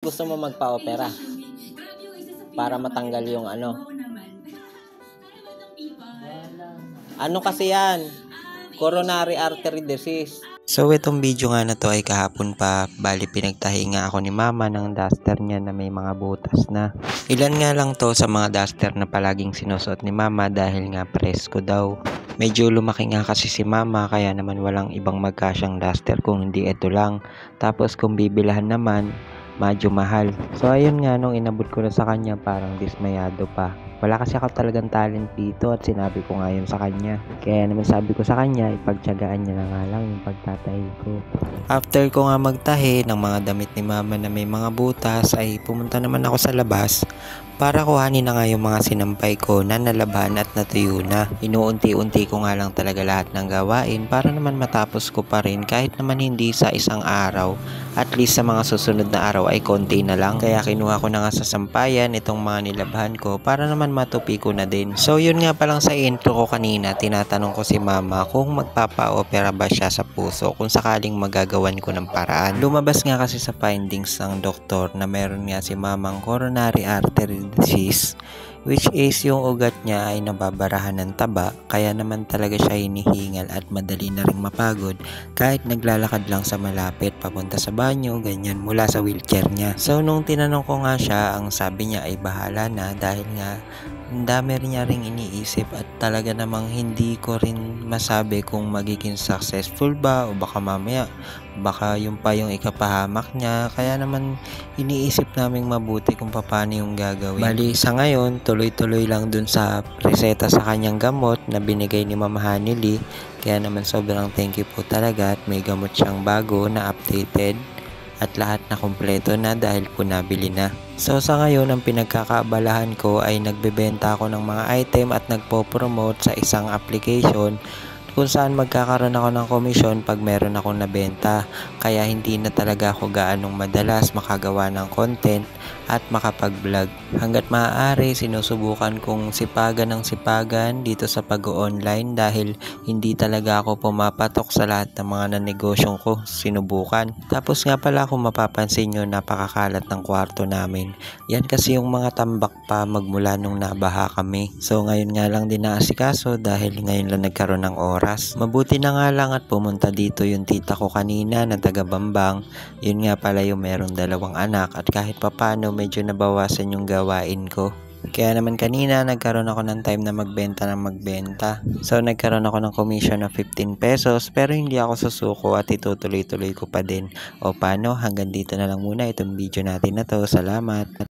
gusto mo magpa-opera para matanggal yung ano. Ano kasi yan? Coronary artery disease. So itong video nga na to ay kahapon pa, bali pinagtahi nga ako ni mama ng duster niya na may mga butas na. Ilan nga lang to sa mga duster na palaging sinusuot ni mama dahil nga presko daw. Medyo lumaki nga kasi si mama kaya naman walang ibang magkasyang duster kung hindi ito lang. Tapos kung bibilahan naman, medyo mahal. So ayun nga, nung inabot ko na sa kanya parang dismayado pa. Wala kasi ako talagang talent dito at sinabi ko nga yun sa kanya. Kaya naman sabi ko sa kanya, ipagtiyagaan niya na nga lang yung pagtatahi ko. After ko nga magtahi ng mga damit ni mama na may mga butas ay pumunta naman ako sa labas para kuhanin na nga yung mga sinampay ko na nalaban at natuyo na. Inuunti-unti ko nga lang talaga lahat ng gawain para naman matapos ko pa rin kahit naman hindi sa isang araw. At least sa mga susunod na araw ay konti na lang. Kaya kinuha ko na nga sa sampayan itong mga nilabhan ko para naman matupi ko na din. So yun nga palang sa intro ko kanina, tinatanong ko si mama kung magpapa-opera ba siya sa puso kung sakaling magagawan ko ng paraan. Lumabas nga kasi sa findings ng doktor na meron nga si mamang coronary artery disease, which is yung ugat niya ay nababarahan ng taba, kaya naman talaga siya hinihingal at madali na ring mapagod kahit naglalakad lang sa malapit papunta sa banyo, ganyan, mula sa wheelchair niya. So nung tinanong ko nga siya, ang sabi niya ay bahala na dahil nga ang dami niya ring iniisip at talaga namang hindi ko rin masabi kung magiging successful ba o baka mamaya baka yung pa yung ikapahamak niya, kaya naman iniisip naming mabuti kung paano yung gagawin. Bali sa ngayon tuloy-tuloy lang dun sa reseta sa kanyang gamot na binigay ni Mama Hanily, kaya naman sobrang thank you po talaga at may gamot siyang bago na updated at lahat na kompleto na dahil po nabili na. So sa ngayon ang pinagkakaabalahan ko ay nagbebenta ako ng mga item at nagpo-promote sa isang application kung saan magkakaroon ako ng komisyon pag meron akong nabenta. Kaya hindi na talaga ako gaanong madalas makagawa ng content at makapag-vlog. Hanggat maaari sinusubukan kong sipagan ng sipagan dito sa pag-online dahil hindi talaga ako pumapatok sa lahat ng mga nanegosyong ko, sinubukan. Tapos nga pala kung mapapansin nyo, napakakalat ng kwarto namin. Yan kasi yung mga tambak pa magmula nung nabaha kami. So ngayon nga lang din naasikaso dahil ngayon lang nagkaroon ng oras. Mabuti na nga lang at pumunta dito yung tita ko kanina na taga Bambang. Yun nga pala yung merong 2 anak at kahit papano medyo nabawasan yung gawain ko. Kaya naman kanina nagkaroon ako ng time na magbenta. So nagkaroon ako ng commission na 15 pesos pero hindi ako susuko at itutuloy-tuloy ko pa din. O paano, hanggang dito na lang muna itong video natin na to. Salamat!